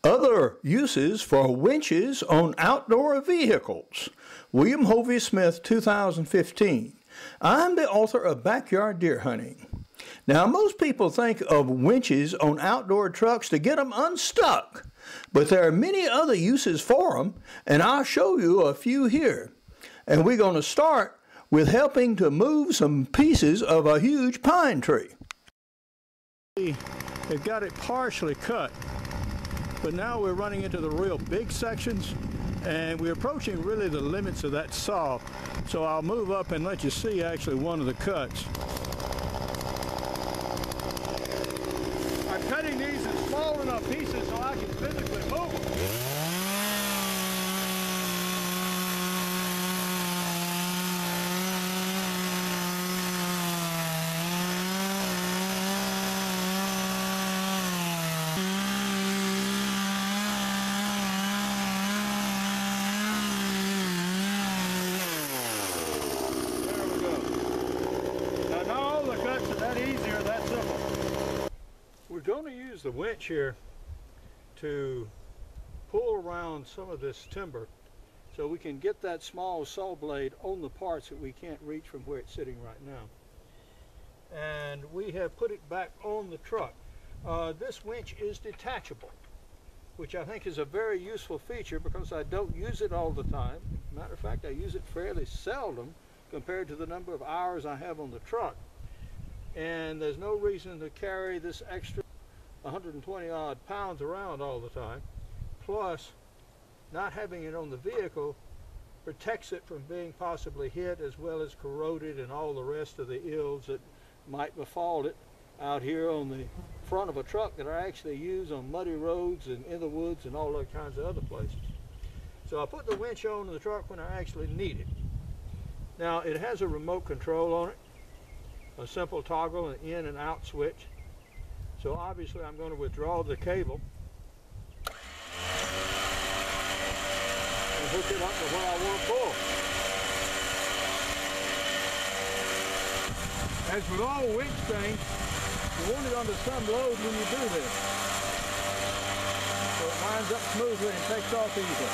Other uses for winches on outdoor vehicles. William Hovey Smith, 2015. I'm the author of Backyard Deer Hunting. Now, most people think of winches on outdoor trucks to get them unstuck, but there are many other uses for them, and I'll show you a few here. And we're going to start with helping to move some pieces of a huge pine tree. They've got it partially cut, but now we're running into the real big sections, and we're approaching really the limits of that saw. So I'll move up and let you see actually one of the cuts. I'm cutting these in small enough pieces so I can physically move them. We're going to use the winch here to pull around some of this timber so we can get that small saw blade on the parts that we can't reach from where it's sitting right now. And we have put it back on the truck. This winch is detachable, which I think is a very useful feature because I don't use it all the time. Matter of fact, I use it fairly seldom compared to the number of hours I have on the truck. And there's no reason to carry this extra 120 odd pounds around all the time. Plus, not having it on the vehicle protects it from being possibly hit as well as corroded and all the rest of the ills that might befall it out here on the front of a truck that I actually use on muddy roads and in the woods and all other kinds of other places. So I put the winch on the truck when I actually need it. Now, it has a remote control on it, a simple toggle, an in and out switch. So obviously I'm going to withdraw the cable and hook it up to where I want to pull. As with all winch things, you want it under some load when you do this, so it lines up smoothly and takes off easily.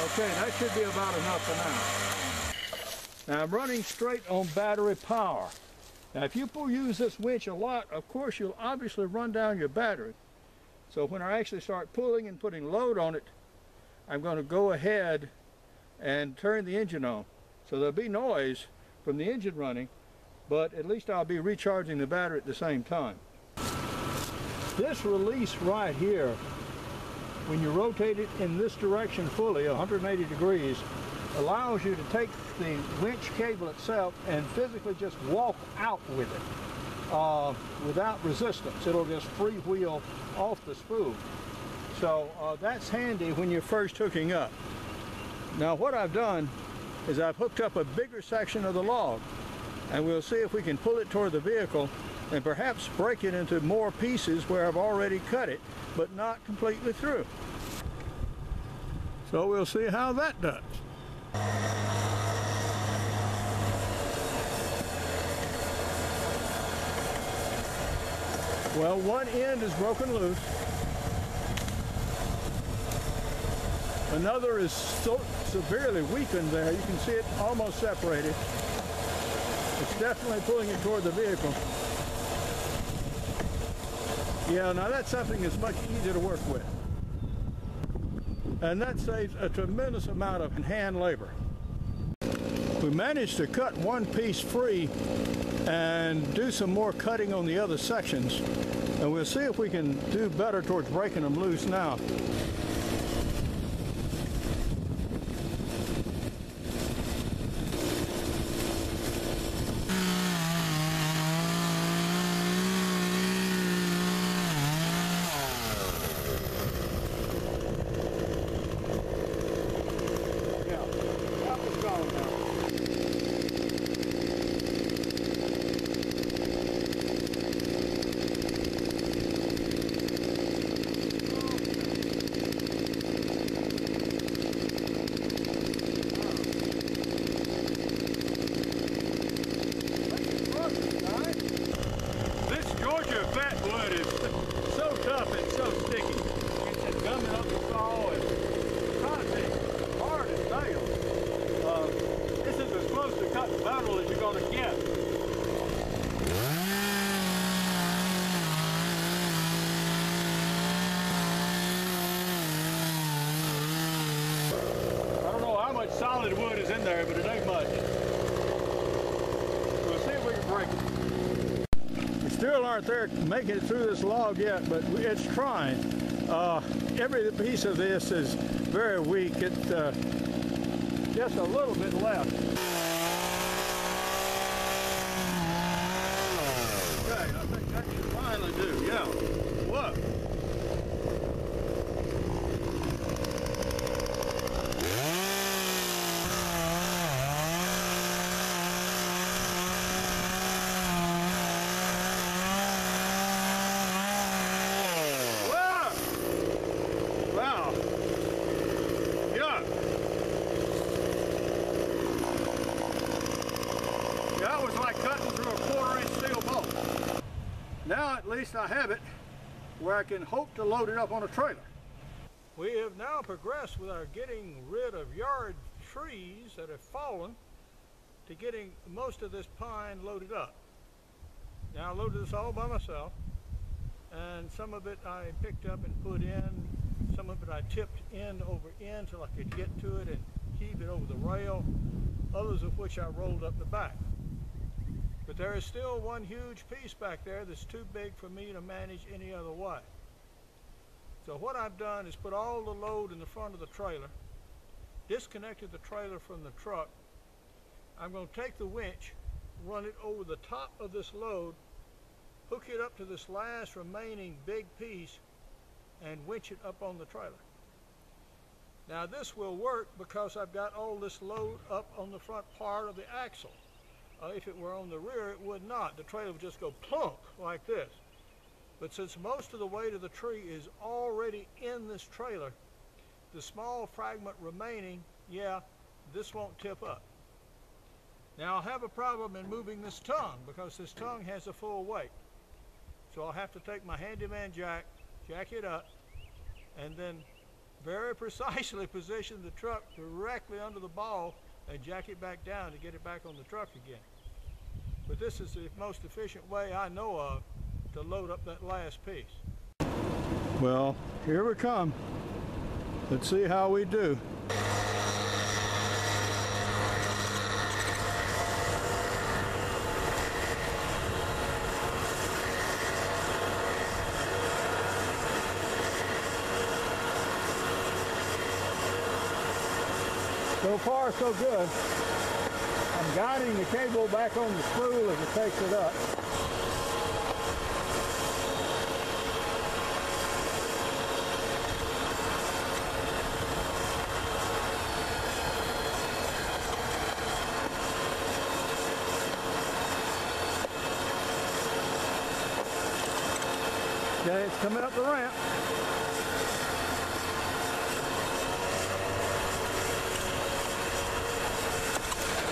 Okay, that should be about enough for now. Now I'm running straight on battery power. Now if you use this winch a lot, of course you'll obviously run down your battery. So when I actually start pulling and putting load on it, I'm going to go ahead and turn the engine on. So there'll be noise from the engine running, but at least I'll be recharging the battery at the same time. This release right here, when you rotate it in this direction fully, 180 degrees, allows you to take the winch cable itself and physically just walk out with it without resistance. It'll just freewheel off the spool. So that's handy when you're first hooking up. Now what I've done is I've hooked up a bigger section of the log, and we'll see if we can pull it toward the vehicle and perhaps break it into more pieces where I've already cut it, but not completely through. So we'll see how that does. Well, one end is broken loose. Another is so severely weakened there. You can see it almost separated. It's definitely pulling it toward the vehicle. Yeah, now that's something that's much easier to work with. And that saves a tremendous amount of hand labor. We managed to cut one piece free and do some more cutting on the other sections, and we'll see if we can do better towards breaking them loose now. solid wood is in there, but it ain't much. We'll see if we can break it. We still aren't there making it through this log yet, but it's trying. Every piece of this is very weak. It's just a little bit left. Okay, I think that should finally do. Yeah. Whoa. Now at least I have it where I can hope to load it up on a trailer. We have now progressed with our getting rid of yard trees that have fallen to getting most of this pine loaded up. Now I loaded this all by myself, and some of it I picked up and put in, some of it I tipped end over end so I could get to it and heave it over the rail, others of which I rolled up the back. But there is still one huge piece back there that's too big for me to manage any other way. So what I've done is put all the load in the front of the trailer, disconnected the trailer from the truck. I'm going to take the winch, run it over the top of this load, hook it up to this last remaining big piece, and winch it up on the trailer. Now this will work because I've got all this load up on the front part of the axle. If it were on the rear, it would not. The trailer would just go plunk like this. But since most of the weight of the tree is already in this trailer, the small fragment remaining, yeah, this won't tip up. Now I'll have a problem in moving this tongue because this tongue has a full weight. So I'll have to take my handyman jack it up, and then very precisely position the truck directly under the ball and jack it back down to get it back on the truck again. But this is the most efficient way I know of to load up that last piece. Well, here we come. Let's see how we do. So far, so good. I'm guiding the cable back on the spool as it takes it up. Okay, it's coming up the ramp.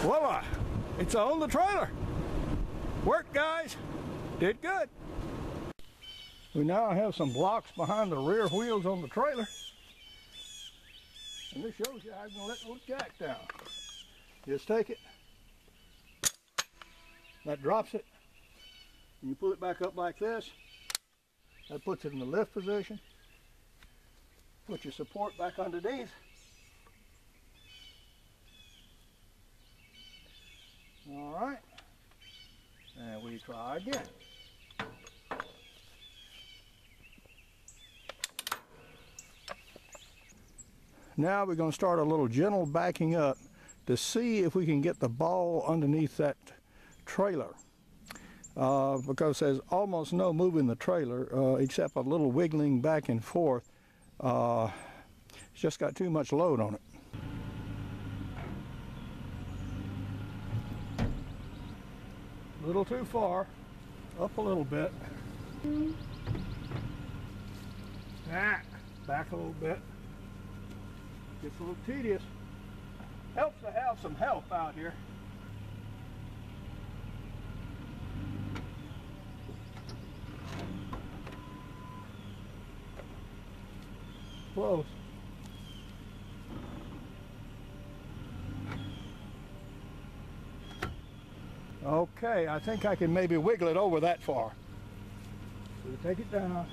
Voila! It's on the trailer. Work, guys. Did good. We now have some blocks behind the rear wheels on the trailer. And this shows you how you can let the jack down. Just take it. That drops it. And you pull it back up like this. That puts it in the lift position. Put your support back underneath. All right, and we try again. Now we're going to start a little gentle backing up to see if we can get the ball underneath that trailer. Because there's almost no moving the trailer except a little wiggling back and forth. It's just got too much load on it. A little too far, up a little bit. Back a little bit. Gets a little tedious. Helps to have some help out here. Close. Okay, I think I can maybe wiggle it over that far. So we take it down.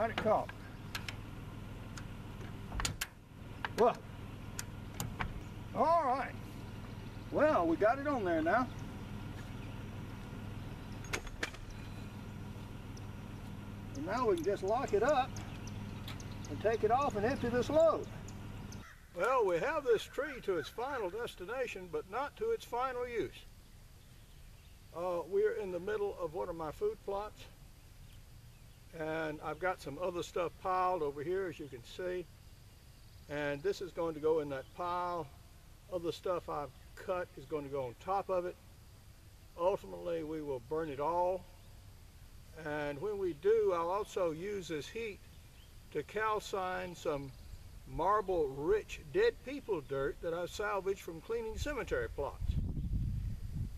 got it caught. Well, all right. Well, we got it on there now. And now we can just lock it up and take it off and empty this load. Well, we have this tree to its final destination, but not to its final use. We're in the middle of one of my food plots, and I've got some other stuff piled over here, as you can see, and this is going to go in that pile. Other stuff I've cut is going to go on top of it. Ultimately, we will burn it all, and when we do, I'll also use this heat to calcine some marble-rich dead people dirt that I've salvaged from cleaning cemetery plots.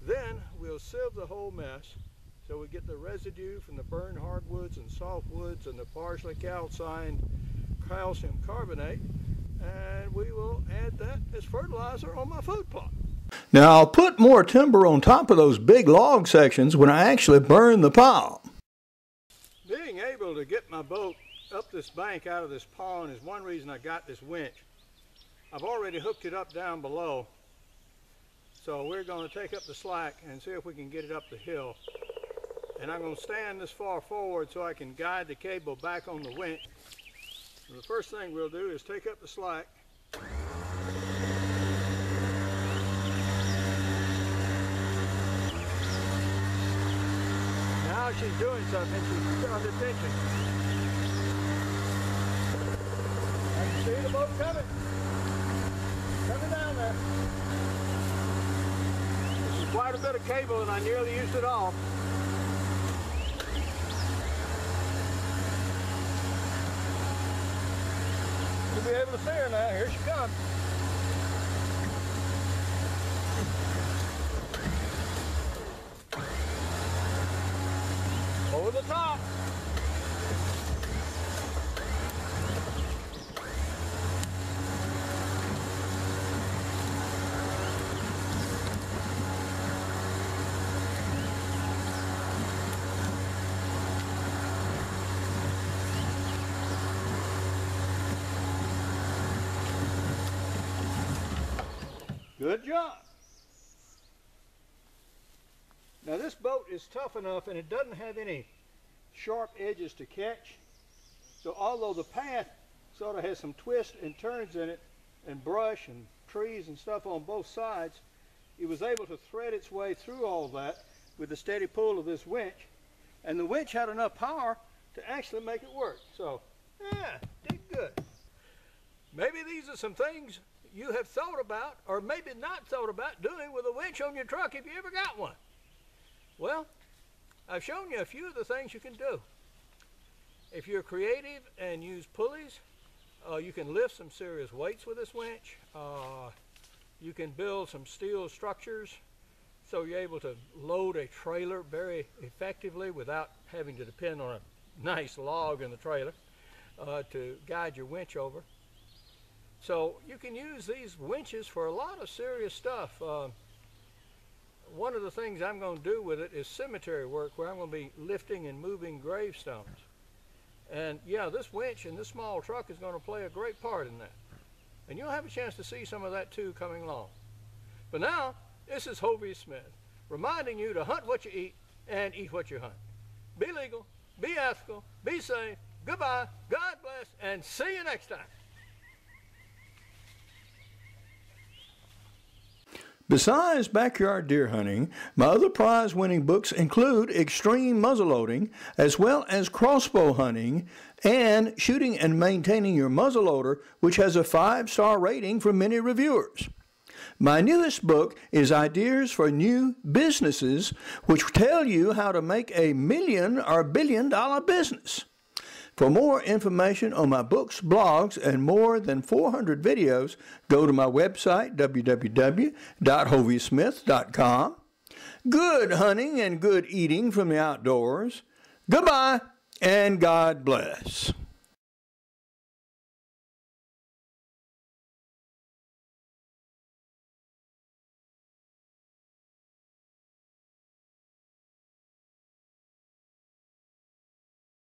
Then we'll sieve the whole mess so we get the residue from the burned hardwoods and softwoods and the partially calcined calcium carbonate, and we will add that as fertilizer on my food plot. Now I'll put more timber on top of those big log sections when I actually burn the pile. Being able to get my boat up this bank out of this pond is one reason I got this winch. I've already hooked it up down below, so we're going to take up the slack and see if we can get it up the hill. And I'm going to stand this far forward so I can guide the cable back on the winch. And the first thing we'll do is take up the slack. Now she's doing something, she's under tension. I can see the boat coming. Coming down there. This is quite a bit of cable and I nearly used it all. You'll be able to see her now. Here she comes. Over the top. Good job. Now this boat is tough enough and it doesn't have any sharp edges to catch. So although the path sort of has some twists and turns in it and brush and trees and stuff on both sides, it was able to thread its way through all that with the steady pull of this winch. And the winch had enough power to actually make it work. So yeah, did good. Maybe these are some things you have thought about, or maybe not thought about, doing with a winch on your truck if you ever got one. Well, I've shown you a few of the things you can do. If you're creative and use pulleys, you can lift some serious weights with this winch. You can build some steel structures so you're able to load a trailer very effectively without having to depend on a nice log in the trailer to guide your winch over. So you can use these winches for a lot of serious stuff. One of the things I'm going to do with it is cemetery work, where I'm going to be lifting and moving gravestones. And yeah, this winch and this small truck is going to play a great part in that. And you'll have a chance to see some of that too coming along. But now, this is Hovey Smith, reminding you to hunt what you eat and eat what you hunt. Be legal, be ethical, be safe, goodbye, God bless, and see you next time. Besides backyard deer hunting, my other prize-winning books include Extreme Muzzleloading, as well as crossbow hunting, and Shooting and Maintaining Your Muzzleloader, which has a 5-star rating from many reviewers. My newest book is Ideas for New Businesses, which tell you how to make a million or billion-dollar business. For more information on my books, blogs, and more than 400 videos, go to my website, www.hoveysmith.com. Good hunting and good eating from the outdoors. Goodbye, and God bless.